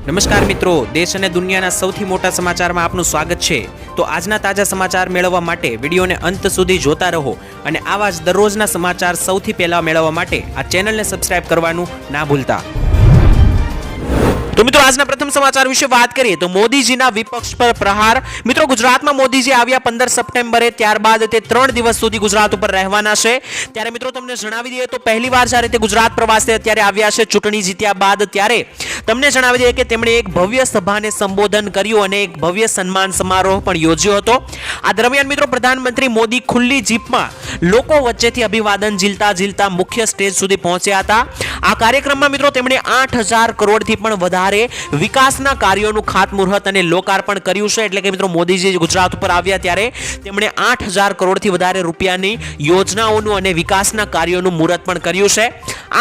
નમસ્કાર મિત્રો, દેશ અને દુનિયાના સૌથી મોટા સમાચારમાં આપનું સ્વાગત છે। તો આજના તાજા સમાચાર મેળવવા માટે વિડીયોને અંત સુધી જોતા રહો અને આવા જ દરરોજના સમાચાર સૌથી પહેલા મેળવવા માટે આ ચેનલને સબસ્ક્રાઇબ કરવાનું ના ભૂલતા। તો મિત્રો આજના પ્રથમ સમાચાર વિશે વાત કરીએ તો મોદીજીના વિપક્ષ પર પ્રહાર। મિત્રો ગુજરાતમાં મોદીજી આવ્યા 15 સપ્ટેમ્બરે, ત્યારબાદ તે 3 દિવસ સુધી ગુજરાત ઉપર રહેવાના છે। ત્યારે મિત્રો તમને જણાવી દઈએ તો પહેલીવાર જ્યારે તે ગુજરાત પ્રવાસે અત્યારે આવ્યા છે ચૂંટણી જીત્યા બાદ, ત્યારે તમને જણાવી દઈએ કે તેમણે એક ભવ્ય સભાને સંબોધન કર્યું અને એક ભવ્ય સન્માન સમારોહ પણ યોજ્યો હતો। આ દરમિયાન મિત્રો પ્રધાનમંત્રી મોદી ખુલ્લી જીપમાં લોકો વચ્ચેથી અભિવાદન ઝીલતા મુખ્ય સ્ટેજ સુધી પહોંચ્યા હતા। આ કાર્યક્રમમાં મિત્રો તેમણે 8,000 કરોડથી પણ વધારે વિકાસના કાર્યોનું ખાતમુહૂર્ત અને લોકાર્પણ કર્યું છે। એટલે કે મિત્રો મોદીજી ગુજરાત ઉપર આવ્યા ત્યારે તેમણે 8,000 કરોડથી વધારે રૂપિયાની યોજનાઓનું અને વિકાસના કાર્યોનું મુહૂર્ત પણ કર્યું છે।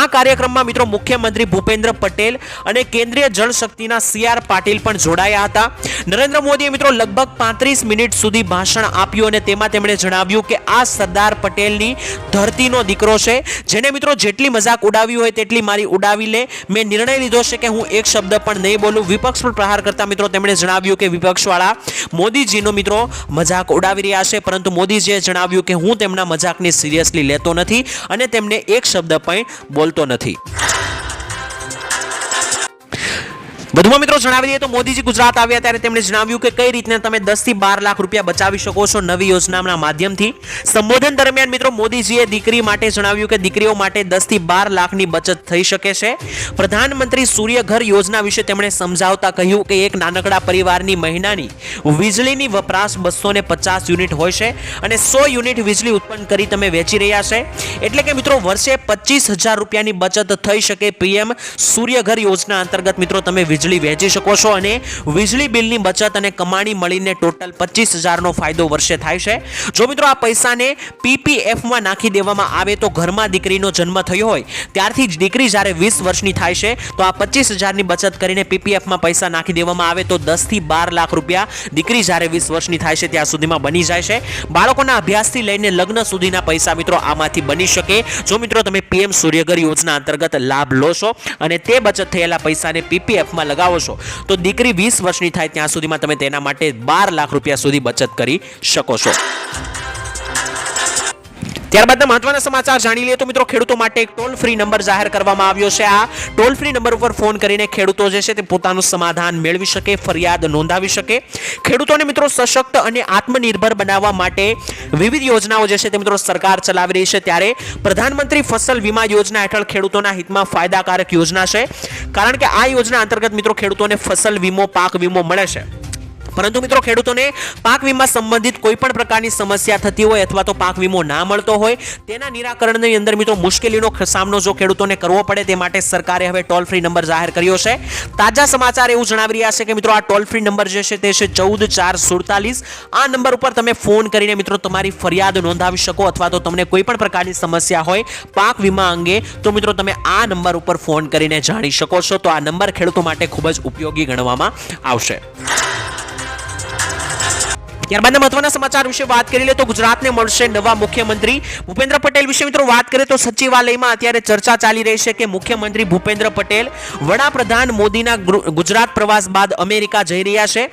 આ કાર્યક્રમમાં મિત્રો મુખ્યમંત્રી ભૂપેન્દ્ર પટેલ અને કેન્દ્રીય જળશક્તિના CR પાટીલ પણ જોડાયા હતા। નરેન્દ્ર મોદીએ મિત્રો લગભગ 35 મિનિટ સુધી ભાષણ આપ્યું અને તેમાં તેમણે જણાવ્યું કે આ સરદાર પટેલની ધરતીનો દીકરો છે, જેને મિત્રો જેટલી મજાક ઉડાવી હોય તેટલી મારી ઉડાવી લે। મેં નિર્ણય લીધો છે કે હું એક શબ્દ પણ નહીં બોલું। વિપક્ષ પર પ્રહાર કરતા મિત્રો તેમણે જણાવ્યું કે વિપક્ષવાળા મોદીજીનો મિત્રો મજાક ઉડાવી રહ્યા છે, પરંતુ મોદીજીએ જણાવ્યું કે હું તેમના મજાકને સિરિયસલી લેતો નથી અને તેમને એક શબ્દ પણ બોલતો નથી। વધુમાં મિત્રો જણાવી દઈએ તો મોદીજી ગુજરાત આવ્યા ત્યારે તેમણે જણાવ્યું કે કઈ રીતના તમે 10 થી 12 લાખ રૂપિયા બચાવી શકો છો નવી યોજનાના માધ્યમથી। સંબોધન દરમિયાન મિત્રો મોદીજીએ દીકરી માટે જણાવ્યું કે દીકરીઓ માટે 10 થી 12 લાખની બચત થઈ શકે છે। પ્રધાનમંત્રી સૂર્ય ઘર યોજના વિશે તેમણે સમજાવતા કહ્યું કે એક નાનકડા પરિવારની મહિનાની વીજળીની વપરાશ 250 યુનિટ હોય છે અને 100 યુનિટ વીજળી ઉત્પન્ન કરી તમે વેચી રહ્યા છે, એટલે કે મિત્રો વર્ષે 25,000 રૂપિયાની બચત થઈ શકે। PM સૂર્ય ઘર યોજના અંતર્ગત મિત્રો તમે વીજળી વેચી શકો છો અને વીજળી બિલની બચત અને કમાણી મળીને ટોટલ 25,000 નો ફાયદો વર્ષે થાય છે। જો મિત્રો આ પૈસાને PPF માં નાખી દેવામાં આવે તો ઘરમાં દીકરીનો જન્મ થયો હોય ત્યારથી જ દીકરી જ્યારે 20 વર્ષની થાય છે તો આ 25,000 ની બચત કરીને PPF માં પૈસા નાખી દેવામાં આવે તો 10 થી 12 લાખ રૂપિયા દીકરી જ્યારે 20 વર્ષની થાય છે ત્યાં સુધીમાં બની જાય છે। બાળકોના અભ્યાસથી લઈને લગ્ન સુધીના પૈસા મિત્રો આમાંથી બની શકે જો મિત્રો તમે PM સૂર્યઘર યોજના અંતર્ગત લાભ લો છો અને તે બચત થયેલા પૈસાને PPF માં લગાવો છો તો દીકરી 20 વર્ષની થાય ત્યાં સુધીમાં તમે તેના માટે 12 લાખ રૂપિયા સુધી બચત કરી શકો છો। ત્યારબાદ મહત્વના સમાચાર જાણી લઈએ તો મિત્રો ખેડૂતો માટે એક ટોલ ફ્રી નંબર જાહેર કરવામાં આવ્યો છે। આ ટોલ ફ્રી નંબર ઉપર ફોન કરીને ખેડૂતો જે છે તે પોતાનું સમાધાન મેળવી શકે, ફરિયાદ નોંધાવી શકે। ખેડૂતોને મિત્રો સશક્ત અને આત્મનિર્ભર બનાવવા માટે વિવિધ યોજનાઓ જે છે તે મિત્રો સરકાર ચલાવી રહી છે, ત્યારે પ્રધાનમંત્રી ફસલ વીમા યોજના હેઠળ ખેડૂતોના હિતમાં ફાયદાકારક યોજના છે, કારણ કે આ યોજના અંતર્ગત મિત્રો ખેડૂતોને ફસલ વીમો, પાક વીમો મળે છે। પરંતુ મિત્રો ખેડૂતોને પાક વીમા સંબંધિત કોઈ પણ પ્રકારની સમસ્યા થતી હોય અથવા તો પાક વીમો ના મળતો હોય તેના નિરાકરણની અંદર મિત્રો મુશ્કેલીનો સામનો જો ખેડૂતોને કરવો પડે તે માટે સરકારે હવે ટોલ ફ્રી નંબર જાહેર કર્યો છે। તાજા સમાચાર એવું જણાવી રહ્યા છે કે મિત્રો આ ટોલ ફ્રી નંબર જે છે તે છે 14447। આ નંબર ઉપર તમે ફોન કરીને મિત્રો તમારી ફરિયાદ નોંધાવી શકો અથવા તો તમને કોઈ પણ પ્રકારની સમસ્યા હોય પાક વીમા અંગે તો મિત્રો તમે આ નંબર ઉપર ફોન કરીને જાણી શકો છો। તો આ નંબર ખેડૂતો માટે ખૂબ જ ઉપયોગી ગણવામાં આવશે। ત્યારબાદ મહત્વના સમાચાર વિશે વાત કરી લે તો ગુજરાતને મળશે નવા મુખ્યમંત્રી। ભૂપેન્દ્ર પટેલ વિશે મિત્રો વાત કરીએ તો સચિવાલયમાં અત્યારે ચર્ચા ચાલી રહી છે કે મુખ્યમંત્રી ભૂપેન્દ્ર પટેલ વડાપ્રધાન મોદીના ગુજરાત પ્રવાસ બાદ અમેરિકા જઈ રહ્યા છે।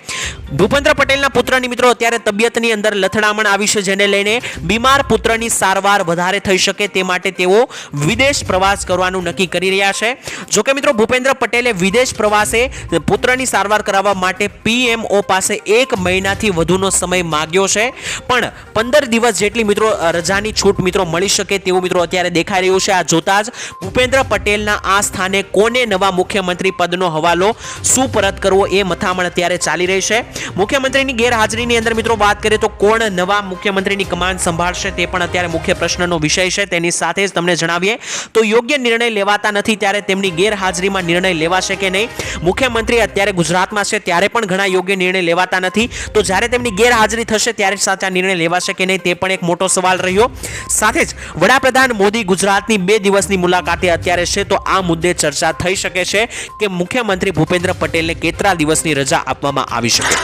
ભૂપેન્દ્ર પટેલના પુત્રની મિત્રો અત્યારે તબિયતની અંદર લથડામણ આવી છે, જેને લઈને બીમાર પુત્રની સારવાર વધારે થઈ શકે તે માટે તેઓ વિદેશ પ્રવાસ કરવાનું નક્કી કરી રહ્યા છે। જોકે મિત્રો ભૂપેન્દ્ર પટેલે વિદેશ પ્રવાસે પુત્રની સારવાર કરાવવા માટે PMO પાસે 1 મહિનાથી વધુનો સમય માંગ્યો છે, પણ 15 દિવસ જેટલી મિત્રો રજાની છૂટ મિત્રો મળી શકે તેવું મિત્રો અત્યારે દેખાઈ રહ્યું છે। આ જોતા જ ભૂપેન્દ્ર પટેલના આ સ્થાને કોને નવા મુખ્યમંત્રી પદનો હવાલો સુપરત કરવો એ મથામણ અત્યારે ચાલી રહી છે। મુખ્યમંત્રીની ગેરહાજરીની અંદર મિત્રો વાત કરીએ તો કોણ નવા મુખ્યમંત્રીની કમાન સંભાળશે તે પણ અત્યારે મુખ્ય પ્રશ્નનો વિષય છે। તેની સાથે જ તમને જણાવીએ તો યોગ્ય નિર્ણય લેવાતા નથી ત્યારે તેમની ગેરહાજરીમાં નિર્ણય લેવાશે કે નહીં। મુખ્યમંત્રી અત્યારે ગુજરાતમાં છે ત્યારે પણ ઘણા યોગ્ય નિર્ણય લેવાતા નથી, તો જ્યારે તેમની ગેરહાજરી થશે ત્યારે સાચા નિર્ણય લેવાશે કે નહીં તે પણ એક મોટો સવાલ રહ્યો। સાથે જ વડાપ્રધાન મોદી ગુજરાતની 2 દિવસની મુલાકાતે અત્યારે છે, તો આ મુદ્દે ચર્ચા થઈ શકે છે કે મુખ્યમંત્રી ભૂપેન્દ્ર પટેલને કેટલા દિવસની રજા આપવામાં આવી શકે।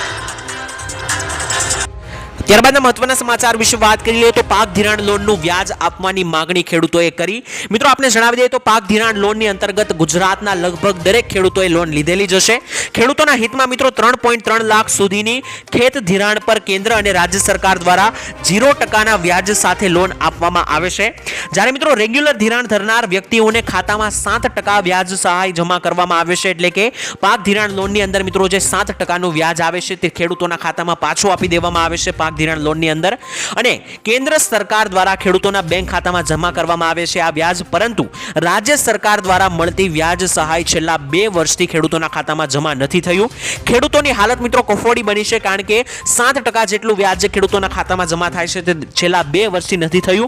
ત્યારબાદના મહત્વના સમાચાર વિશે વાત કરી લઈએ તો પાક ધિરાણ લોનનું વ્યાજ આપવાની માંગણી ખેડૂતોએ કરી. મિત્રો આપણે જણાવી દઈએ તો પાક ધિરાણ લોનની અંતર્ગત ગુજરાતના લગભગ દરેક ખેડૂતોએ લોન લીધેલી જ હશે. ખેડૂતોના હિતમાં મિત્રો 3.3 લાખ સુધીની ખેત ધિરાણ પર કેન્દ્ર અને રાજ્ય સરકાર દ્વારા 0% વ્યાજ સાથે લોન આપવામાં આવે છે. જ્યારે મિત્રો રેગ્યુલર ધિરાણ ધરનાર વ્યક્તિઓને ખાતામાં 7% વ્યાજ સહાય જમા કરવામાં આવે છે. એટલે કે પાક ધિરાણ લોનની અંદર મિત્રો જે 7%નું વ્યાજ આવે છે તે ખેડૂતોના ખાતામાં પાછું આપી દેવામાં આવે છે પાક ધિરાણ લોનની અંદર, અને કેન્દ્ર સરકાર દ્વારા ખેડૂતોના બેંક ખાતામાં જમા કરવામાં આવે છે આ વ્યાજ. પરંતુ રાજ્ય સરકાર દ્વારા મળતી વ્યાજ સહાય છેલ્લા 2 વર્ષથી ખેડૂતોના ખાતામાં જમા નથી થયું. ખેડૂતોની હાલત મિત્રો કફોડી બની છે, કારણ કે 7% જેટલું વ્યાજ જે ખેડૂતોના ખાતામાં જમા થાય છે તે છેલ્લા 2 વર્ષથી નથી થયું.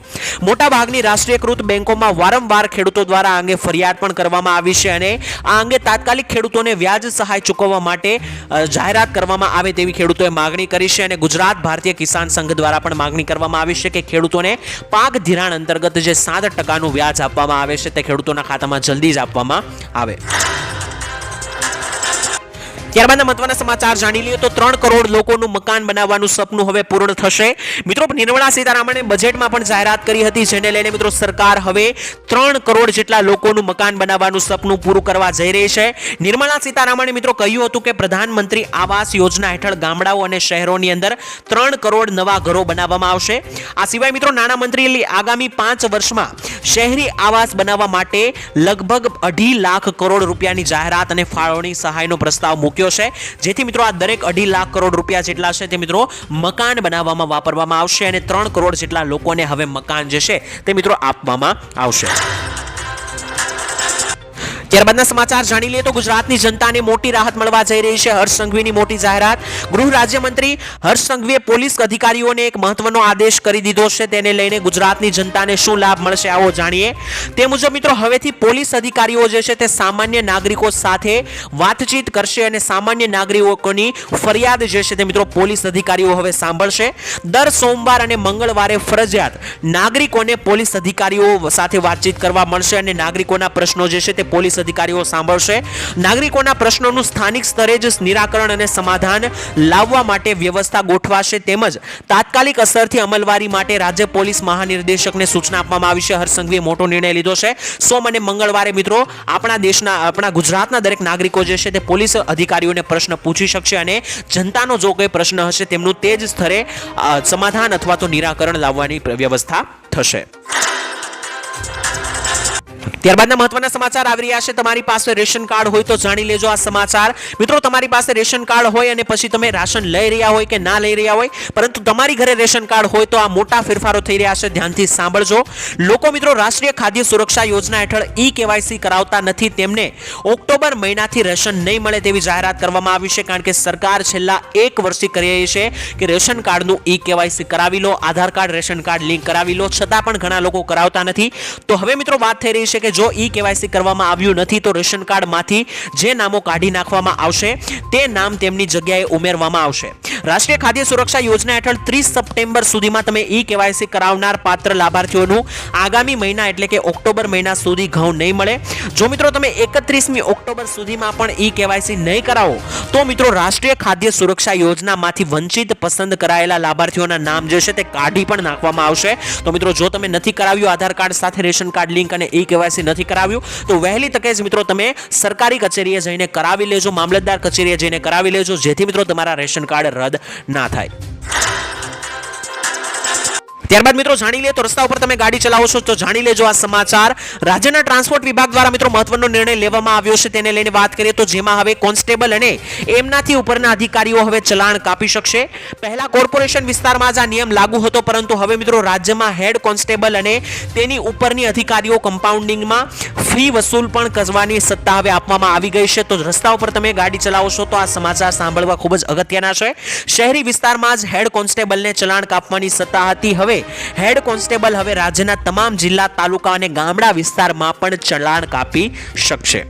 મોટા ભાગની રાષ્ટ્રીયકૃત બેંકોમાં વારંવાર ખેડૂતો દ્વારા આ અંગે ફરિયાદ પણ કરવામાં આવી છે, અને આ અંગે તાત્કાલિક ખેડૂતોને વ્યાજ સહાય ચૂકવવા માટે જાહેરાત કરવામાં આવે તેવી ખેડૂતોએ માંગણી કરી છે. અને ગુજરાત ભારતીય કિસાન સંઘ દ્વારા પણ માંગણી કરવામાં આવી છે કે ખેડૂતોને પાક ધિરાણ અંતર્ગત જે 7%નું વ્યાજ આપવામાં આવે છે તે ખેડૂતોના ખાતામાં જલ્દી જ આપવામાં આવે. ત્યારબાદના મહત્વના સમાચાર જાણી લઈએ તો 3 કરોડ લોકોનું મકાન બનાવવાનું સપનું હવે પૂર્ણ થશે. મિત્રો નિર્મલા સીતારામણે બજેટમાં પણ જાહેરાત કરી હતી, જેને લઈને મિત્રો સરકાર હવે 3 કરોડ જેટલા લોકોનું મકાન બનાવવાનું સપનું પૂરું કરવા જઈ રહી છે. નિર્મલા સીતારામણે મિત્રો કહ્યું હતું કે પ્રધાનમંત્રી આવાસ યોજના હેઠળ ગામડાઓ અને શહેરોની અંદર 3 કરોડ નવા ઘરો બનાવવામાં આવશે. આ સિવાય મિત્રો નાણામંત્રીએ આગામી 5 વર્ષમાં શહેરી આવાસ બનાવવા માટે લગભગ 2.5 લાખ કરોડ રૂપિયાની જાહેરાત અને ફાળવણી સહાયનો પ્રસ્તાવ મૂક્યો છે, જેથી મિત્રો આ દરેક 2.5 લાખ કરોડ રૂપિયા જેટલા છે તે મિત્રો મકાન બનાવવામાં વાપરવામાં આવશે, અને 3 કરોડ જેટલા લોકોને હવે મકાન જે છે તે મિત્રો આપવામાં આવશે. ત્યારબાદના સમાચાર જાણી લઈએ તો ગુજરાતની જનતાને મોટી રાહત મળવા જઈ રહી છે. હર્ષ સંઘવીની મોટી જાહેરાત. ગૃહ રાજ્યમંત્રી હર્ષ સંઘવીએ પોલીસ અધિકારીઓને એક મહત્વનો આદેશ કરી દીધો છે. તેને લઈને ગુજરાતની જનતાને શું લાભ મળશે આવો જાણીએ. તે મુજબ મિત્રો હવેથી પોલીસ અધિકારીઓ જે છે તે સામાન્ય નાગરિકો સાથે વાતચીત કરશે, અને સામાન્ય નાગરિકોની ફરિયાદ જે છે તે મિત્રો પોલીસ અધિકારીઓ હવે સાંભળશે. દર સોમવાર અને મંગળવારે ફરજિયાત નાગરિકોને પોલીસ અધિકારીઓ સાથે વાતચીત કરવા મળશે, અને નાગરિકોના પ્રશ્નો જે છે તે પોલીસ અધિકારીઓ સાંભળશે. નાગરિકોના પ્રશ્નોનું સ્થાનિક સ્તરે જ નિરાકરણ અને સમાધાન લાવવા માટે વ્યવસ્થા ગોઠવાશે, તેમજ તાત્કાલિક અસરથી અમલવારી માટે રાજ્ય પોલીસ મહાનિર્દેશકને સૂચના આપવામાં આવી છે. હર્ષ સંઘવીએ મોટો નિર્ણય લીધો છે. સોમ અને મંગળવારે મિત્રો આપણા ગુજરાતના દરેક નાગરિકો જે છે તે પોલીસ અધિકારીઓને પ્રશ્ન પૂછી શકશે, અને જનતાનો જો કોઈ પ્રશ્ન હશે તેમનું તે જ સ્તરે સમાધાન અથવા તો નિરાકરણ લાવવાની વ્યવસ્થા થશે. ત્યારબાદના મહત્વના સમાચાર આવી રહ્યા છે. તમારી પાસે રેશન કાર્ડ હોય તો જાણી લેજો આ સમાચાર. મિત્રો તમારી પાસે રેશન કાર્ડ હોય અને પછી તમે રાશન લઈ રહ્યા હોય કે ના લઈ રહ્યા હોય, પરંતુ તમારી ઘરે રેશન કાર્ડ હોય તો આ મોટા ફેરફારો થઈ રહ્યા છે. ધ્યાનથી સાંભળજો. લોકો મિત્રો રાષ્ટ્રીય ખાદ્ય સુરક્ષા યોજના હેઠળ ઈ-કેવાયસી કરાવતા નથી, તેમને ઓક્ટોબર મહિનાથી રેશન નહીં મળે તેવી જાહેરાત કરવામાં આવી છે, કારણ કે સરકાર છેલ્લા 1 વર્ષથી કરી રહી છે કે રેશન કાર્ડનું ઈ-કેવાયસી કરાવી લો, આધાર કાર્ડ રેશન કાર્ડ લિંક કરાવી લો, છતાં પણ ઘણા લોકો કરાવતા નથી. તો હવે મિત્રો વાત થઈ રહી છે કે જો ઈ-કેવાયસી કરવામાં આવ્યું નથી તો રેશન કાર્ડમાંથી જે નામો કાઢી નાખવામાં આવશે તે નામ તેમની જગ્યાએ ઉમેરવામાં આવશે. રાષ્ટ્રીય ખાદ્ય સુરક્ષા યોજના હેઠળ 30 સપ્ટેમ્બર સુધીમાં તમે ઈ-કેવાયસી કરાવનાર પાત્ર લાભાર્થીઓનું આગામી મહિના એટલે કે ઓક્ટોબર મહિના સુધી ઘઉં નહીં મળે. જો મિત્રો તમે 31મી ઓક્ટોબર સુધીમાં પણ ઈ-કેવાયસી નહીં કરાવો તો મિત્રો રાષ્ટ્રીય ખાદ્ય સુરક્ષા યોજનામાંથી વંચિત પસંદ કરાયેલા લાભાર્થીઓના નામ જે છે તે કાઢી પણ નાખવામાં આવશે. તો મિત્રો જો તમે નથી કરાવ્યું આધાર કાર્ડ સાથે રેશન કાર્ડ લિંક અને ઈ-કેવાયસી નથી કરાવ્યું તો વહેલી તકે જ મિત્રો તમે સરકારી કચેરીએ જઈને કરાવી લેજો, મામલતદાર કચેરીએ જઈને કરાવી લેજો, જેથી મિત્રો તમારા રેશન કાર્ડ રદ ના થાય. ત્યારબાદ મિત્રો જાણી લે તો રસ્તા ઉપર તમે ગાડી ચલાવો છો તો જાણી લેજો આ સમાચાર. રાજ્યના ટ્રાન્સપોર્ટ વિભાગ દ્વારા મિત્રો મહત્વનો નિર્ણય લેવામાં આવ્યો છે, તેને લઈને વાત કરીએ તો જેમાં હવે કોન્સ્ટેબલ અને એમનાથી ઉપરના અધિકારીઓ હવે ચલાણ કાપી શકશે. પહેલા કોર્પોરેશન વિસ્તારમાં જ આ નિયમ લાગુ હતો, પરંતુ હવે મિત્રો રાજ્યમાં હેડ કોન્સ્ટેબલ અને તેની ઉપરની અધિકારીઓ કમ્પાઉન્ડિંગમાં ફી વસૂલ પણ કરવાની સત્તા હવે આપવામાં આવી ગઈ છે. તો રસ્તા ઉપર તમે ગાડી ચલાવો છો તો આ સમાચાર સાંભળવા ખૂબ જ અગત્યના છે. શહેરી વિસ્તારમાં જ હેડ કોન્સ્ટેબલને ચલાણ કાપવાની સત્તા હતી, હવે હેડ કોન્સ્ટેબલ હવે રાજ્યના તમામ જિલ્લા, તાલુકા અને ગામડા વિસ્તારમાં પણ ચલાણ કાપી શકશે.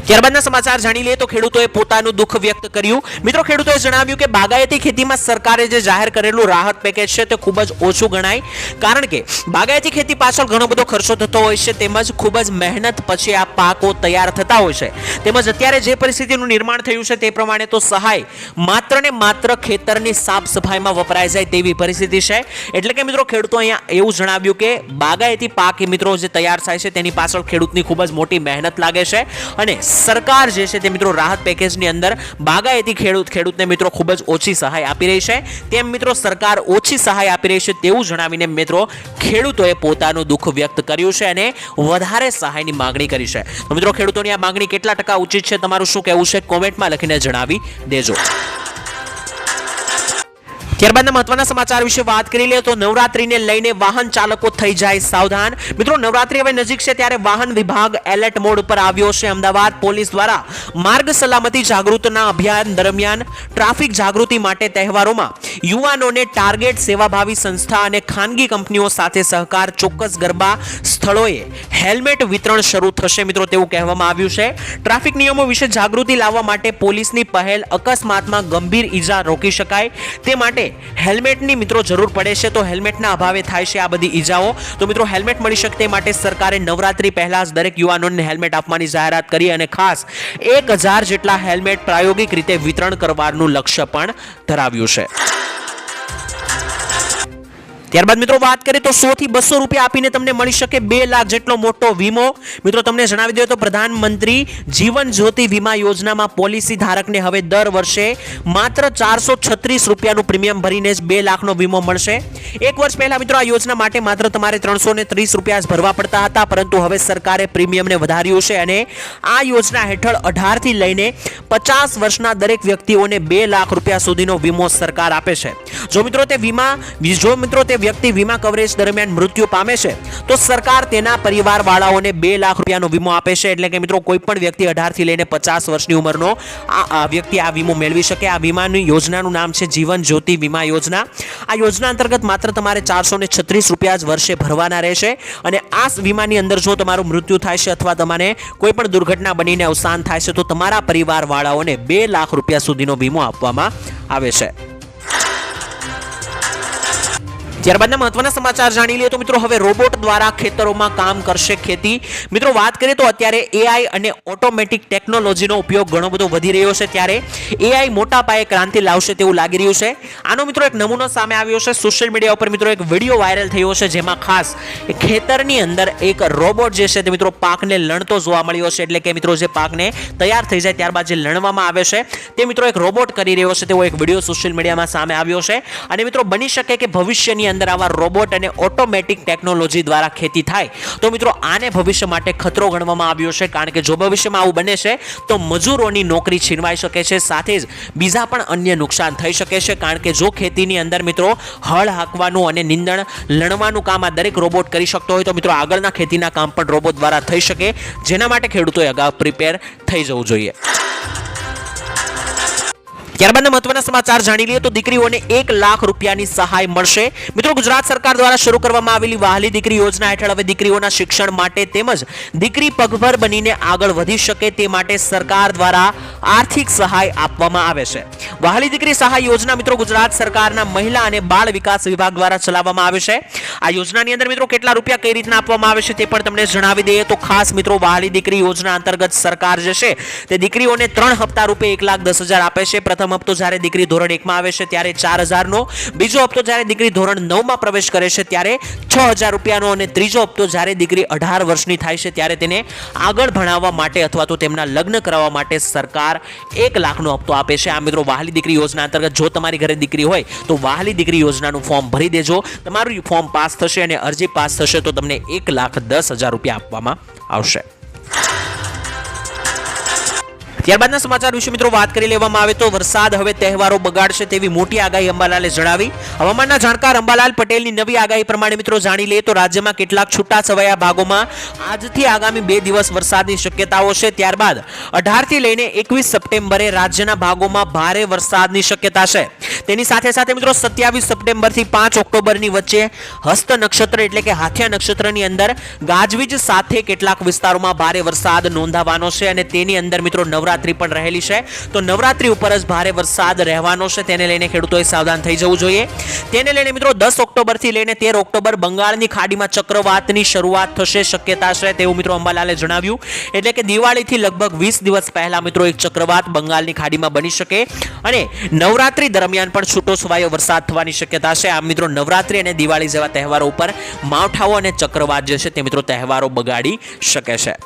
ત્યારબાદના સમાચાર જાણી લઈએ તો ખેડૂતોએ પોતાનું દુઃખ વ્યક્ત કર્યું. મિત્રો ખેડૂતોએ જણાવ્યું કે બાગાયતી ખેતીમાં સરકારે જે જાહેર કરેલું રાહત પેકેજ છે તે ખૂબ જ ઓછું ગણાય, કારણ કે બાગાયતી ખેતી પાછળ ઘણો બધો ખર્ચો થતો હોય છે, તેમજ ખૂબ જ મહેનત પછી આ પાકો તૈયાર થતા હોય છે. તેમજ અત્યારે જે પરિસ્થિતિનું નિર્માણ થયું છે તે પ્રમાણે તો સહાય માત્ર ને માત્ર ખેતરની સાફ સફાઈમાં વપરાય જાય તેવી પરિસ્થિતિ છે. એટલે કે મિત્રો ખેડૂતો અહીંયા એવું જણાવ્યું કે બાગાયતી પાક મિત્રો જે તૈયાર થાય છે તેની પાછળ ખેડૂતની ખૂબ જ મોટી મહેનત લાગે છે, અને સરકાર જે છે તે મિત્રો રાહત પેકેજની અંદર બાગાયતી ખેડૂતને મિત્રો ખૂબ જ ઓછી સહાય આપી રહી છે. તેમ મિત્રો સરકાર ઓછી સહાય આપી રહી છે તેવું જણાવીને મિત્રો ખેડૂતોએ પોતાનું દુઃખ વ્યક્ત કર્યું છે અને વધારે સહાયની માંગણી કરી છે. તો મિત્રો ખેડૂતોની આ માંગણી કેટલા ટકા ઉચિત છે, તમારું શું કહેવું છે, કોમેન્ટમાં લખીને જણાવી દેજો. ત્યારબાદના મહત્વના સમાચાર વિશે વાત કરી લઈએ તો નવરાત્રીને લઈને વાહન ચાલકો થઈ જાય સાવધાન. મિત્રો નવરાત્રી હવે નજીક છે ત્યારે વાહન વિભાગ એલર્ટ મોડ પર આવ્યો છે. અમદાવાદ પોલીસ દ્વારા માર્ગ સલામતી જાગૃતિના અભિયાન દરમિયાન ટ્રાફિક જાગૃતિ માટે તહેવારોમાં યુવાનોને ટાર્ગેટ સેવાભાવી સંસ્થા અને ખાનગી કંપનીઓ સાથે સહકાર ચોક્કસ ગરબા સ્થળોએ હેલ્મેટ વિતરણ શરૂ થશે મિત્રો તેવું કહેવામાં આવ્યું છે. ટ્રાફિક નિયમો વિશે જાગૃતિ લાવવા માટે પોલીસની પહેલ અકસ્માતમાં ગંભીર ઈજા રોકી શકાય તે માટે હેલ્મેટની મિત્રો જરૂર પડે છે. તો હેલ્મેટના અભાવે થાય છે આ બધી ઈજાઓ. તો મિત્રો હેલ્મેટ મળી શકે તે માટે સરકારે નવરાત્રી પહેલા જ દરેક યુવાનોને હેલ્મેટ આપવાની જાહેરાત કરી અને ખાસ 1000 જેટલા હેલ્મેટ પ્રાયોગિક રીતે વિતરણ કરવાનું લક્ષ્ય પણ ધરાવ્યું છે. ત્યારબાદ મિત્રો વાત કરીએ તો 100 થી 200 રૂપિયા આપીને તમને મળી શકે 2 લાખ જેટલો મોટો વીમો. મિત્રો તમને જણાવી દઈએ તો પ્રધાનમંત્રી જીવન જ્યોતિ વીમા યોજનામાં પોલિસી ધારકને હવે દર વર્ષે માત્ર 436 રૂપિયાનું પ્રીમિયમ ભરીને જ 2 લાખનો વીમો મળશે. એક વર્ષ પહેલા મિત્રો આ યોજના માટે માત્ર તમારે 330 રૂપિયા જ ભરવા પડતા હતા, પરંતુ હવે સરકારે પ્રીમિયમને વધાર્યું છે અને આ યોજના હેઠળ 18 થી લઈને 50 વર્ષના દરેક વ્યક્તિઓને 2 લાખ રૂપિયા સુધીનો વીમો સરકાર આપે છે. જો મિત્રો તે વ્યક્તિ વીમા કવરેજ દરમિયાન મૃત્યુ પામે છે તો સરકાર તેના પરિવારવાળાઓને 2 લાખ રૂપિયાનો વીમો આપે છે. એટલે કે મિત્રો કોઈ પણ વ્યક્તિ 18 થી લઈને 50 વર્ષની ઉંમરનો આ વ્યક્તિ આ વીમો મેળવી શકે. આ વીમાની યોજનાનું નામ છે જીવન જ્યોતિ વીમા યોજના. આ યોજના અંતર્ગત માત્ર તમારે 436 રૂપિયા જ વર્ષે ભરવાના રહેશે અને આ વીમાની અંદર જો તમારું મૃત્યુ થાય છે અથવા તમને કોઈ પણ દુર્ઘટના બનીને અવસાન થાય છે તો તમારા પરિવારવાળાઓને 2 લાખ રૂપિયા સુધીનો વીમો આપવામાં આવે છે. ત્યારબાદના મહત્વના સમાચાર જાણી લઈએ તો મિત્રો હવે રોબોટ દ્વારા ખેતરોમાં કામ કરશે ખેતી. મિત્રો વાત કરીએ તો અત્યારે એઆઈ અને ઓટોમેટિક ટેકનોલોજીનો ઉપયોગ ઘણો બધો વધી રહ્યો છે, ત્યારે એઆઈ મોટા પાયે ક્રાંતિ લાવશે તેવું લાગી રહ્યું છે. આનો મિત્રો એક નમૂનો સામે આવ્યો છે. સોશિયલ મીડિયા ઉપર મિત્રો એક વિડીયો વાયરલ થયો છે જેમાં ખાસ ખેતરની અંદર એક રોબોટ જે છે તે મિત્રો પાકને લણતો જોવા મળ્યો છે. એટલે કે મિત્રો જે પાકને તૈયાર થઈ જાય ત્યારબાદ જે લણવામાં આવે છે તે મિત્રો એક રોબોટ કરી રહ્યો છે તેવો એક વિડીયો સોશિયલ મીડિયામાં સામે આવ્યો છે. અને મિત્રો બની શકે કે ભવિષ્યની અંદર આવા રોબોટ અને ઓટોમેટિક ટેકનોલોજી દ્વારા ખેતી થાય તો મિત્રો આને ભવિષ્ય માટે ખતરો ગણવામાં આવ્યો છે, કારણ કે જો ભવિષ્યમાં આવું બને છે તો મજૂરોની નોકરી છીનવાઈ શકે છે, સાથે જ બીજા પણ અન્ય નુકસાન થઈ શકે છે. કારણ કે જો ખેતીની અંદર મિત્રો હળ હાંકવાનું અને નીંદણ લણવાનું કામ આ દરેક રોબોટ કરી શકતો હોય તો મિત્રો આગળના ખેતીના કામ પણ રોબોટ દ્વારા થઈ શકે, જેના માટે ખેડૂતોએ અગાઉ પ્રિપેર થઈ જવું જોઈએ. ત્યારબાદના મહત્વના સમાચાર જાણી લઈએ તો દીકરીઓને 1 લાખ રૂપિયાની સહાય મળશે. મિત્રો ગુજરાત સરકાર દ્વારા શરૂ કરવામાં આવેલી વહાલી દીકરી યોજના હેઠળ હવે દીકરીઓના શિક્ષણ માટે તેમજ દીકરી પગભર બનીને આગળ વધી શકે તે માટે સરકાર દ્વારા આર્થિક સહાય આપવામાં આવે છે. વહાલી દીકરી સહાય યોજના મિત્રો ગુજરાત સરકારના મહિલા અને બાળ વિકાસ વિભાગ દ્વારા ચલાવવામાં આવે છે. આ યોજનાની અંદર મિત્રો કેટલા રૂપિયા કઈ રીતના આપવામાં આવે છે તે પણ તમને જણાવી દઈએ તો ખાસ મિત્રો વહાલી દીકરી યોજના અંતર્ગત સરકાર જે છે તે દીકરીઓને 3 હપ્તા રૂપે 1,10,000 આપે છે. પ્રથમ હપ્તો જ્યારે દીકરી ધોરણ 1 માં આવે છે ત્યારે 4,000 નો, બીજો હપ્તો જ્યારે દીકરી ધોરણ 9 માં પ્રવેશ કરે છે ત્યારે 6,000 રૂપિયાનો અને ત્રીજો હપ્તો જ્યારે દીકરી 18 વર્ષની થાય છે ત્યારે તેને આગળ ભણાવવા માટે અથવા તો તેમના લગ્ન કરાવવા માટે સરકાર 1 લાખનો હપ્તો આપે છે. આ મિત્રો વહાલી દીકરી યોજના અંતર્ગત જો તમારી ઘરે દીકરી હોય તો વહાલી દીકરી યોજનાનું ફોર્મ ભરી દેજો. તમારું ફોર્મ પાસ થશે અને અરજી પાસ થશે તો તમને 1,10,000 રૂપિયા આપવામાં આવશે. ત્યારબાદના સમાચાર વિશે મિત્રો વાત કરી લેવામાં આવે તો વરસાદ હવે તહેવારો બગાડશે તેવી મોટી આગાહી અંબાલાલે જણાવી. હવામાનના જાણકાર અંબાલાલ પટેલની નવી આગાહી પ્રમાણે મિત્રો જાણી લઈએ તો રાજ્યમાં કેટલાક છૂટાછવાયા ભાગોમાં આજથી આગામી 2 દિવસ વરસાદની શક્યતાઓ છે. ત્યારબાદ 18 થી લઈને 21 સપ્ટેમ્બરે રાજ્યના ભાગોમાં ભારે વરસાદની શક્યતા છે. તેની સાથે સાથે મિત્રો 27 સપ્ટેમ્બર થી 5 ઓક્ટોબરની વચ્ચે હસ્ત નક્ષત્ર એટલે કે હાથિયા નક્ષત્રની અંદર ગાજવીજ સાથે કેટલાક વિસ્તારોમાં ભારે વરસાદ નોંધાવાનો છે અને તેની અંદર મિત્રો નવરાત્રી પણ રહેલી છે. તો નવરાત્રી ઉપર જ ભારે વરસાદ રહેવાનો છે, તેને લઈને ખેડૂતોએ સાવધાન થઈ જવું જોઈએ. તેને લઈને મિત્રો 10 ઓક્ટોબર થી લઈને 13 ઓક્ટોબર બંગાળની ખાડીમાં ચક્રવાતની શરૂઆત થશે શક્યતા છે તેવું મિત્રો અંબાલાલે જણાવ્યું. એટલે કે દિવાળીથી લગભગ 20 દિવસ પહેલા મિત્રો એક ચક્રવાત બંગાળની ખાડીમાં બની શકે અને નવરાત્રી દરમિયાન પણ છૂટો છવાયો વરસાદ થવાની શક્યતા છે. આમ મિત્રો નવરાત્રી અને દિવાળી જેવા તહેવારો ઉપર માવઠાઓ અને ચક્રવાત જે છે તે મિત્રો તહેવારો બગાડી શકે છે.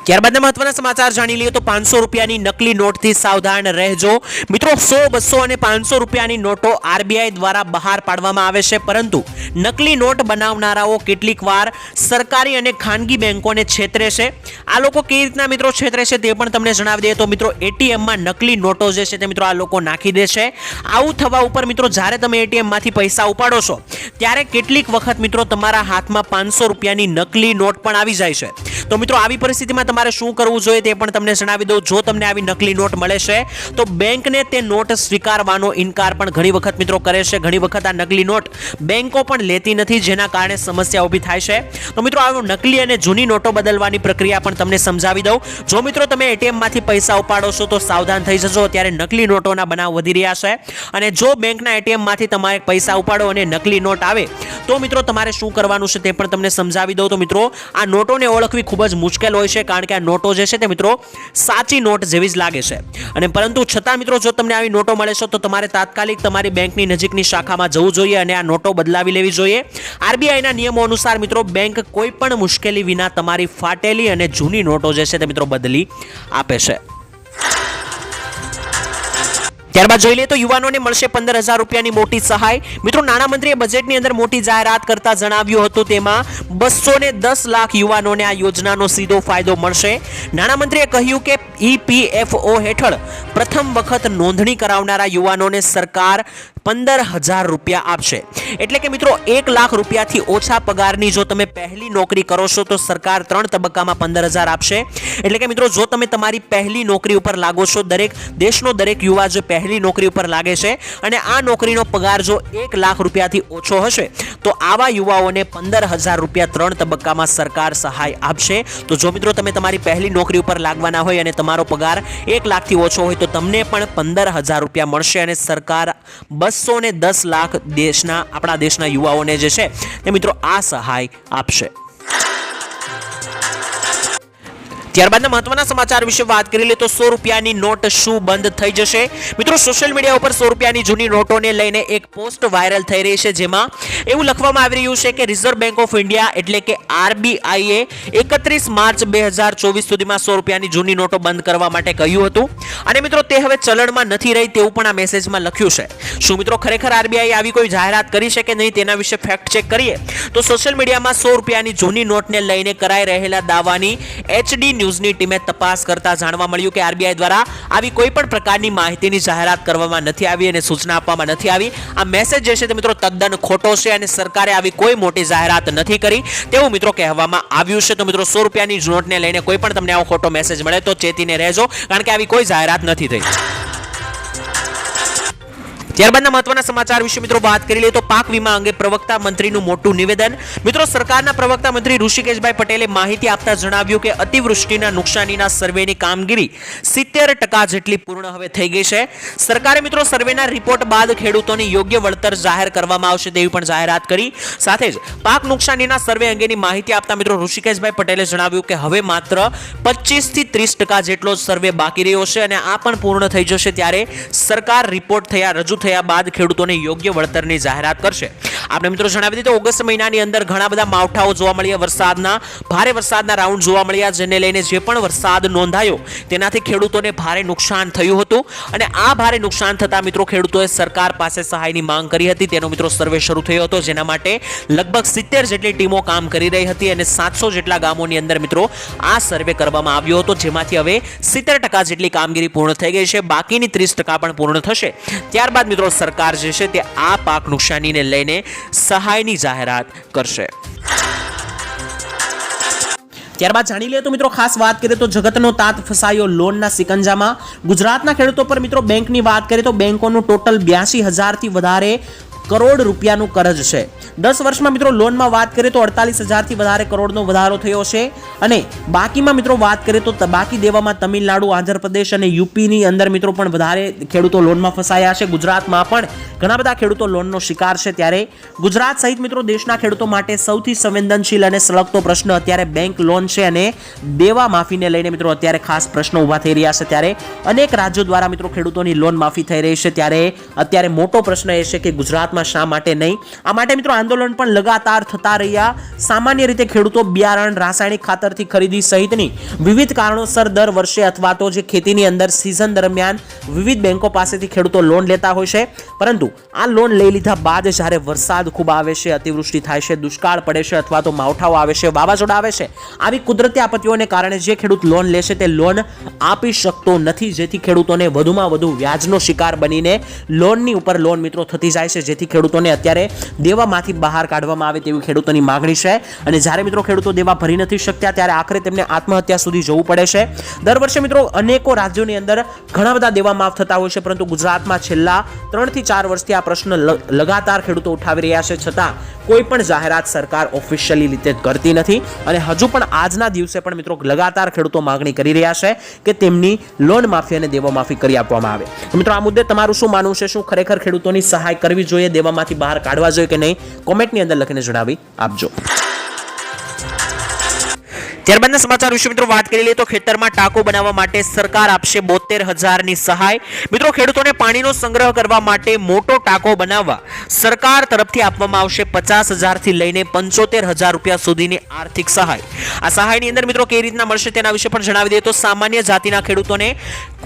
ત્યારબાદના મહત્વના સમાચાર જાણી લઈએ તો 500 રૂપિયાની નકલી નોટથી સાવધાન રહેજો. મિત્રો 100, 200 અને 500 રૂપિયાની નોટો આરબીઆઈ દ્વારા બહાર પાડવામાં આવે છે, પરંતુ નકલી નોટ બનાવનારાઓ કેટલીક વાર સરકારી અને ખાનગી બેંકોને છેતરે છે. આ લોકો કેવી રીતના મિત્રો છેતરે છે તે પણ તમને જણાવી દઈએ તો મિત્રો એટીએમમાં નકલી નોટો જે છે તે મિત્રો આ લોકો નાખી દે છે. આવું થવા ઉપર મિત્રો જ્યારે તમે એટીએમમાંથી પૈસા ઉપાડો છો ત્યારે કેટલીક વખત મિત્રો તમારા હાથમાં 500 રૂપિયાની નકલી નોટ પણ આવી જાય છે. તો મિત્રો આવી પરિસ્થિતિમાં તમારે શું કરવું જોઈએ તે પણ તમને જણાવી દઉં. જો તમને આવી નકલી નોટ મળે છે તો બેંકને તે નોટ સ્વીકારવાનો ઇનકાર પણ ઘણી વખત મિત્રો કરે છે. ઘણી વખત આ નકલી નોટ બેંકો પણ લેતી નથી, જેના કારણે સમસ્યા ઊભી થાય છે. તો મિત્રો આ નકલી અને જૂની નોટો બદલવાની પ્રક્રિયા પણ તમને સમજાવી દઉં. જો મિત્રો તમે એટીએમમાંથી પૈસા ઉપાડો છો તો સાવધાન થઈ જજો, અત્યારે નકલી નોટોના બનાવ વધી રહ્યા છે. અને જો બેંકના એટીએમમાંથી તમારે પૈસા ઉપાડો અને નકલી નોટ આવે તો મિત્રો તમારે શું કરવાનું છે તે પણ તમને સમજાવી દઉં. તો મિત્રો આ નોટોને ઓળખવી ખૂબ જ મુશ્કેલ હોય છે, કારણ કે આ નોટો જે છે તે મિત્રો સાચી નોટ જેવી જ લાગે છે. અને પરંતુ છતાં મિત્રો જો તમને આવી નોટો મળે છે તો તમારે તાત્કાલિક તમારી બેંકની નજીકની શાખામાં જવું જોઈએ અને આ નોટો બદલાવી લેવી જોઈએ. આરબીઆઈના નિયમો અનુસાર મિત્રો બેંક કોઈ પણ મુશ્કેલી વિના તમારી ફાટેલી અને જૂની નોટો જે છે તે મિત્રો બદલી આપે છે. ત્યારબાદ જોઈ લઈએ તો યુવાનોને મળશે 15,000 રૂપિયાની મોટી સહાય. મિત્રો નાણામંત્રીએ બજેટની અંદર મોટી જાહેરાત કરતા જણાવ્યું હતું તેમાં 210 લાખ યુવાનોને આ યોજનાનો સીધો ફાયદો મળશે. નાણામંત્રીએ કહ્યું કે ઈપીએફઓ હેઠળ પ્રથમ વખત નોંધણી કરાવનારા યુવાનોને સરકાર 15,000 રૂપિયા આપશે. એટલે કે મિત્રો 1 લાખ રૂપિયાથી ઓછા પગારની જો તમે પહેલી નોકરી કરો છો તો સરકાર 3 તબક્કામાં 15,000 આપશે. એટલે કે મિત્રો જો તમે તમારી પહેલી નોકરી ઉપર લાગો છો, દેશનો દરેક યુવા જો પહેલી નોકરી ઉપર લાગે છે અને આ નોકરીનો પગાર જો 1 લાખ રૂપિયાથી ઓછો હશે તો આવા યુવાઓને 15,000 રૂપિયા 3 તબક્કામાં સરકાર સહાય આપશે. તો જો મિત્રો તમે તમારી પહેલી નોકરી ઉપર લાગવાના હોય અને તમારો પગાર 1 લાખથી ઓછો હોય તો તમને પણ 15,000 રૂપિયા મળશે અને સરકાર 210 લાખ આપણા દેશના યુવાઓને જે છે તે મિત્રો આ સહાય આપશે. ત્યારબાદના મહત્વના સમાચાર વિશે વાત કરી લે તો 100 રૂપિયાની નોટ શું બંધ થઈ જશે? મિત્રો સોશિયલ મીડિયા ઉપર 100 રૂપિયાની જૂની નોટોને લઈને એક પોસ્ટ વાયરલ થઈ રહી છે, જેમાં એવું લખવામાં આવી રહ્યું છે કે રિઝર્વ બેંક ઓફ ઇન્ડિયા એટલે કે આરબીઆઈએ 31 માર્ચ 2024 સુધીમાં 100 રૂપિયાની જૂની નોટો બંધ કરવા માટે કહ્યું હતું અને મિત્રો તે હવે ચલણમાં નથી રહી તેવું પણ આ મેસેજમાં લખ્યું છે. શું મિત્રો ખરેખર આરબીઆઈ આવી કોઈ જાહેરાત કરી છે કે નહીં તેના વિશે ફેક્ટ ચેક કરીએ તો સોશિયલ મીડિયામાં 100 રૂપિયાની જૂની નોટને લઈને કરાઈ રહેલા દાવાની એચડી ન્યૂઝની ટીમે તપાસ કરતા જાણવા મળ્યું કે આરબીઆઈ દ્વારા આવી કોઈ પણ પ્રકારની માહિતીની જાહેરાત કરવામાં નથી આવી અને સૂચના આપવામાં નથી આવી. આ મેસેજ જે છે તે મિત્રો તદ્દન ખોટો છે અને સરકારે આવી કોઈ મોટી જાહેરાત નથી કરી તેવું મિત્રો કહેવામાં આવ્યું છે. તો મિત્રો 100 રૂપિયાની નોટને લઈને કોઈ પણ તમને આવો ખોટો મેસેજ મળે તો ચેતીને રહેજો, કારણ કે આવી કોઈ જાહેરાત નથી થઈ. ત્યારબાદના મહત્વના સમાચાર વિશે મિત્રો વાત કરી લઈએ તો પાક વીમા અંગે પ્રવક્તા મંત્રીનું મોટું નિવેદન. મિત્રો સરકારના પ્રવક્તા મંત્રી ઋષિકેશભાઈ પટેલે માહિતી આપતા જણાવ્યું કે અતિવૃષ્ટિના નુકસાનીના સર્વેની કામગીરી 70% જેટલી પૂર્ણ હવે થઈ ગઈ છે. સરકારે મિત્રો સર્વેના રિપોર્ટ બાદ ખેડૂતોને યોગ્ય વળતર જાહેર કરવામાં આવશે તેવી પણ જાહેરાત કરી. સાથે જ પાક નુકસાનીના સર્વે અંગેની માહિતી આપતા મિત્રો ઋષિકેશભાઈ પટેલે જણાવ્યું કે હવે માત્ર 25 થી 30% જેટલો સર્વે બાકી રહ્યો છે અને આ પણ પૂર્ણ થઈ જશે ત્યારે સરકાર રિપોર્ટ રજૂ થયા બાદ ખેડૂતોને યોગ્ય વળતરની જાહેરાત કરશે. આપણે મિત્રો જણાવી દીધું ઓગસ્ટ મહિનાની અંદર ઘણા બધા માવઠાઓ જોવા મળ્યા, ભારે વરસાદના રાઉન્ડ જોવા મળ્યા, જેને લઈને જે પણ વરસાદ નોંધાયો તેનાથી ખેડૂતોને ભારે નુકસાન થયું હતું અને આ ભારે નુકસાન થતા મિત્રો ખેડૂતોએ સરકાર પાસે સહાયની માંગ કરી હતી. તેનો મિત્રો સર્વે શરૂ થયો હતો, જેના માટે લગભગ 70 જેટલી ટીમો કામ કરી રહી હતી અને 700 જેટલા ગામોની અંદર મિત્રો આ સર્વે કરવામાં આવ્યો હતો, જેમાંથી હવે 70% જેટલી કામગીરી પૂર્ણ થઈ ગઈ છે. બાકીની 30% પણ પૂર્ણ થશે. ત્યારબાદ મિત્રો સરકાર જે છે તે આ પાક નુકસાનીને લઈને સહાયની જાહેરાત કરશે. ત્યારબાદ જાણી લઈએ તો મિત્રો ખાસ વાત કરીએ તો જગતનો તાત ફસાયો લોનના સિકંજામાં. ગુજરાતના ખેડૂતો પર મિત્રો બેંકની વાત કરીએ તો બેંકોનું ટોટલ 82,000 થી વધારે કરોડ રૂપિયાનું કર્જ છે. 10 વર્ષમાં મિત્રો લોનમાં વાત કરીએ તો 48,000 થી વધારે કરોડનો વધારો થયો છે. અને બાકીમાં મિત્રો વાત કરીએ તો બાકી દેવામાં તમિલનાડુ, આંધ્રપ્રદેશ અને યુપીની અંદર મિત્રો પણ વધારે ખેડૂતો લોનમાં ફસાયા છે. ગુજરાતમાં પણ ઘણા બધા ખેડૂતો લોનનો શિકાર છે. ત્યારે ગુજરાત સહિત મિત્રો દેશના ખેડૂતો માટે સૌથી સંવેદનશીલ અને સળગતો પ્રશ્ન અત્યારે બેંક લોન છે અને દેવા માફીને લઈને મિત્રો અત્યારે ખાસ પ્રશ્નો ઊભા થઈ રહ્યા છે. ત્યારે અનેક રાજ્યો દ્વારા મિત્રો ખેડૂતોની લોન માફી થઈ રહી છે. ત્યારે અત્યારે મોટો પ્રશ્ન એ છે કે ગુજરાતમાં શા માટે નહીં. આ માટે મિત્રો આંદોલન પણ લગાતાર થતા રહ્યા. સામાન્ય રીતે ખેડૂતો બિયારણ, રાસાયણિક ખાતરથી ખરીદી સહિતની વિવિધ કારણોસર દર વર્ષે અથવા તો જે ખેતીની અંદર સિઝન દરમિયાન વિવિધ બેંકો પાસેથી ખેડૂતો લોન લેતા હોય છે. પરંતુ આ લોન લઈ લીધા બાદ જ્યારે વરસાદ ખૂબ આવે છે, અતિવૃષ્ટિ થાય છે, દુષ્કાળ પડે છે અથવા તો માવઠાઓ આવે છે, વાવાઝોડા આવે છે, આવી કુદરતી આપત્તિઓને કારણે જે ખેડૂત લોન લેશે તે લોન આપી શકતો નથી. જેથી ખેડૂતોને વધુમાં વધુ વ્યાજનો શિકાર બનીને લોનની ઉપર લોન મિત્રો થતી જાય છે. જેથી ખેડૂતોને અત્યારે દેવામાંથી બહાર કાઢવામાં આવે તેવી ખેડૂતોની માંગણી છે. અને જ્યારે મિત્રો ખેડૂતો દેવા ભરી નથી શકતા ત્યારે આખરે તેમને આત્મહત્યા સુધી જવું પડે છે. દર વર્ષે મિત્રો અનેકો રાજ્યોની અંદર ઘણા બધા દેવા માફ થતા હોય છે. પરંતુ ગુજરાતમાં છેલ્લા 3 થી 4 વર્ષથી આ પ્રશ્ન લગાતાર ખેડૂતો ઉઠાવી રહ્યા છે. છતાં કોઈ પણ જાહેરાત સરકાર ઓફિશિયલી રીતે કરતી નથી. અને હજુ પણ આજના દિવસે પણ મિત્રો લગાતાર ખેડૂતો માંગણી કરી રહ્યા છે કે તેમની લોન માફી અને દેવા માફી કરી આપવામાં આવે. મિત્રો આ મુદ્દે તમારું શું માનવું છે? શું ખરેખર ખેડૂતોની સહાય કરવી જોઈએ, દેવામાંથી બહાર કાઢવા જોઈએ કે નહીં? કોમેન્ટની અંદર લખીને જણાવી આપજો. ત્યારબાદના સમાચાર વિશે મિત્રો વાત કરી લઈએ તો ખેતરમાં ટાંકો બનાવવા માટે સરકાર આપશે 72,000ની સહાય. મિત્રો ખેડૂતોને પાણીનો સંગ્રહ કરવા માટે મોટો ટાંકો બનાવવા સરકાર તરફથી આપવામાં આવશે 50,000 થી લઈને 75,000 રૂપિયા સુધીની આર્થિક સહાય. આ સહાયની અંદર મિત્રો કેવી રીતના મળશે તેના વિશે પણ જણાવી દઈએ તો સામાન્ય જાતિના ખેડૂતોને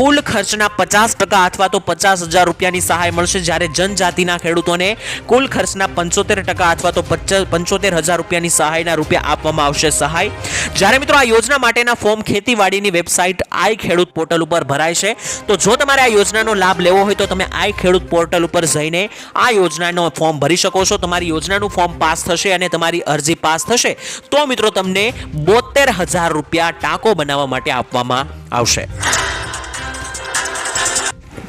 કુલ ખર્ચના 50% અથવા તો 50,000 રૂપિયાની સહાય મળશે. જ્યારે જનજાતિના ખેડૂતોને કુલ ખર્ચના 75% અથવા તો 75,000 રૂપિયાની સહાયના રૂપિયા આપવામાં આવશે સહાય. જ્યારે મિત્રો આ યોજના માટેના ફોર્મ ખેતીવાડીની વેબસાઇટ આઈ ખેડૂત પોર્ટલ ઉપર ભરાય છે. તો જો તમારે આ યોજનાનો લાભ લેવો હોય તો તમે આઈ ખેડૂત પોર્ટલ ઉપર જઈને આ યોજનાનો ફોર્મ ભરી શકો છો. તમારી યોજનાનું ફોર્મ પાસ થશે અને તમારી અરજી પાસ થશે તો મિત્રો તમને 72,000 રૂપિયા ટાંકો બનાવવા માટે આપવામાં આવશે.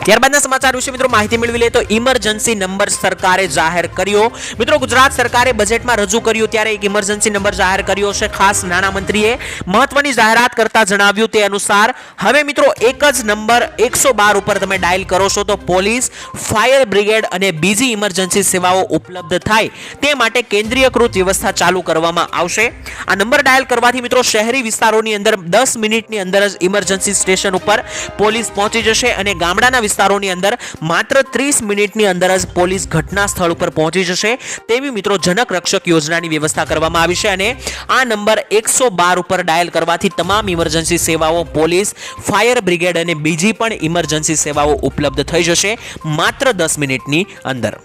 ત્યારબાદના સમાચાર વિશે મિત્રો માહિતી મેળવી લઈએ તો ઇમરજન્સી નંબર સરકારે જાહેર કર્યો. મિત્રો ગુજરાત સરકારે બજેટમાં રજૂ કર્યું ત્યારે એક ઇમરજન્સી નંબર જાહેર કર્યો છે. ખાસ નાણામંત્રીએ મહત્વની જાહેરાત કરતા જણાવ્યું તે અનુસાર હવે મિત્રો એક જ નંબર 112 ઉપર તમે ડાયલ કરો છો તો પોલીસ, ફાયર બ્રિગેડ અને બીજી ઇમરજન્સી સેવાઓ ઉપલબ્ધ થાય તે માટે કેન્દ્રીયકૃત વ્યવસ્થા ચાલુ કરવામાં આવશે. આ નંબર ડાયલ કરવાથી મિત્રો શહેરી વિસ્તારોની અંદર 10 મિનિટની અંદર જ ઇમરજન્સી સ્ટેશન ઉપર પોલીસ પહોંચી જશે અને ગામડાના વિસ્તારોની અંદર માત્ર 30 મિનિટની અંદર જ પોલીસ ઘટના સ્થળ ઉપર પહોંચી જશે તેવી મિત્રો જનક રક્ષક યોજનાની વ્યવસ્થા કરવામાં આવી છે. અને આ નંબર 112 ઉપર ડાયલ કરવાથી તમામ ઇમરજન્સી સેવાઓ, પોલીસ, ફાયર બ્રિગેડ અને બીજી પણ ઇમરજન્સી સેવાઓ ઉપલબ્ધ થઈ જશે માત્ર 10 મિનિટની અંદર.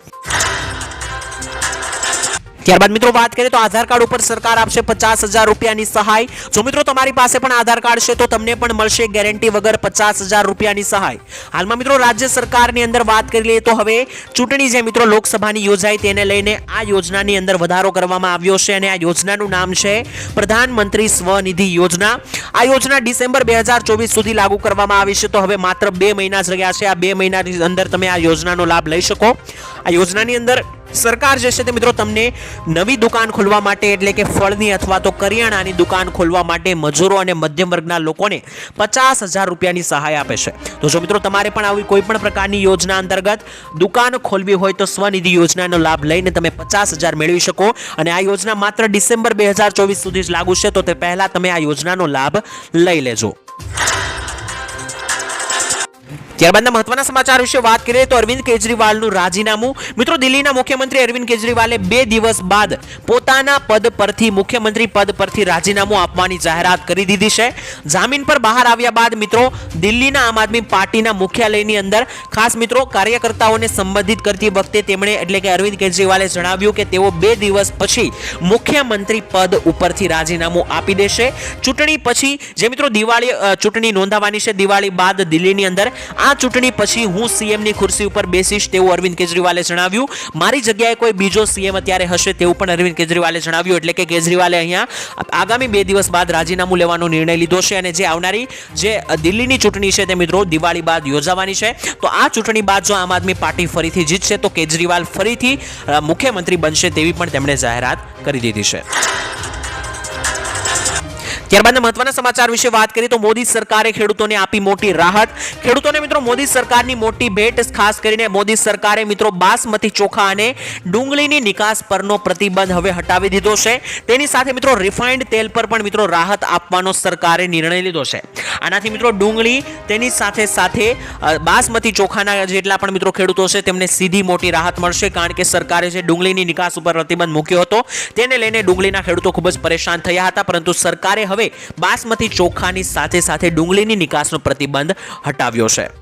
ત્યારબાદ મિત્રો વાત કરીએ તો આધાર કાર્ડ ઉપર સરકાર આપશે 50,000 રૂપિયાની સહાય. જો મિત્રો તમારી પાસે પણ આધાર કાર્ડ છે તો તમને પણ મળશે ગેરંટી વગર 50,000 રૂપિયાની સહાય. હાલમાં મિત્રો રાજ્ય સરકારની અંદર વાત કરી લઈએ તો હવે ચૂંટણી જે મિત્રો લોકસભાની યોજાઈ તેને લઈને આ યોજનાની અંદર વધારો કરવામાં આવ્યો છે અને આ યોજનાનું નામ છે પ્રધાનમંત્રી સ્વનિધિ યોજના. આ યોજના ડિસેમ્બર 2024 સુધી લાગુ કરવામાં આવી છે. તો હવે માત્ર 2 મહિના જ રહ્યા છે. આ 2 મહિનાની અંદર તમે આ યોજનાનો લાભ લઈ શકો. આ યોજનાની અંદર સરકાર જે છે તે મિત્રો તમને નવી દુકાન ખોલવા માટે એટલે કે ફળની અથવા તો કરિયાણાની દુકાન ખોલવા માટે મજૂરો અને મધ્યમ વર્ગના લોકોને 50,000 રૂપિયાની સહાય આપે છે. તો જો મિત્રો તમારે પણ આવી કોઈ પણ પ્રકારની યોજના અંતર્ગત દુકાન ખોલવી હોય તો સ્વનિધિ યોજનાનો લાભ લઈને તમે 50,000 મેળવી શકો. અને આ યોજના માત્ર ડિસેમ્બર 2024 સુધી જ લાગુ છે. તો તે પહેલા તમે આ યોજનાનો લાભ લઈ લેજો. ત્યારબાદના મહત્વના સમાચાર વિશે વાત કરીએ તો અરવિંદ કેજરીવાલનું રાજીનામું. મિત્રો દિલ્હીના મુખ્યમંત્રી અરવિંદ કેજરીવાલે 2 દિવસ બાદ પોતાના પદ પરથી મુખ્યમંત્રી પદ પરથી રાજીનામું આપવાની જાહેરાત કરી દીધી છે. જામીન પર બહાર આવ્યા બાદ મિત્રો દિલ્હીના આમ આદમી પાર્ટીના મુખ્યાલયની અંદર ખાસ મિત્રો કાર્યકર્તાઓને સંબોધિત કરતી વખતે તેમણે એટલે કે અરવિંદ કેજરીવાલે જણાવ્યું કે તેઓ 2 દિવસ પછી મુખ્યમંત્રી પદ ઉપરથી રાજીનામું આપી દેશે. ચૂંટણી પછી જે મિત્રો દિવાળી ચૂંટણી નોંધાવાની છે દિવાળી બાદ દિલ્હીની અંદર આ આ ચૂંટણી પછી હું સીએમની ખુરશી ઉપર બેસીશ તેવું અરવિંદ કેજરીવાલે જણાવ્યું. મારી જગ્યાએ કોઈ બીજો સીએમ અત્યારે હશે તેવું પણ અરવિંદ કેજરીવાલે જણાવ્યું. એટલે કે કેજરીવાલે અહીંયા આગામી 2 દિવસ બાદ રાજીનામું લેવાનો નિર્ણય લીધો છે અને જે આવનારી જે દિલ્હીની ચૂંટણી છે તે મિત્રો દિવાળી બાદ યોજાવાની છે. તો આ ચૂંટણી બાદ જો આમ આદમી પાર્ટી ફરીથી જીતશે તો કેજરીવાલ ફરીથી મુખ્યમંત્રી બનશે તેવી પણ તેમણે જાહેરાત કરી દીધી છે. ત્યારબાદ મહત્વના સમાચાર વિશે વાત કરીએ તો મોદી સરકારે ખેડૂતોને આપી મોટી રાહત. ખેડૂતોને મિત્રો મોદી સરકારની મોટી ભેટ. ખાસ કરીને મોદી સરકારે મિત્રો બાસમતી ચોખા અને ડુંગળીની નિકાસ પરનો પ્રતિબંધ હવે હટાવી દીધો છે. તેની સાથે મિત્રો રિફાઇન્ડ તેલ પર પણ મિત્રો રાહત આપવાનો સરકારે નિર્ણય લીધો છે. આનાથી મિત્રો ડુંગળી તેની સાથે સાથે બાસમતી ચોખાના જેટલા પણ મિત્રો ખેડૂતો છે તેમને સીધી મોટી રાહત મળશે. કારણ કે સરકારે જે ડુંગળીની નિકાસ ઉપર પ્રતિબંધ મૂક્યો હતો તેને લઈને ડુંગળીના ખેડૂતો ખૂબ જ પરેશાન થયા હતા, પરંતુ સરકારે હવે બાસમતી ચોખાની સાથે સાથે ડુંગળીની નિકાસનો પ્રતિબંધ હટાવ્યો છે.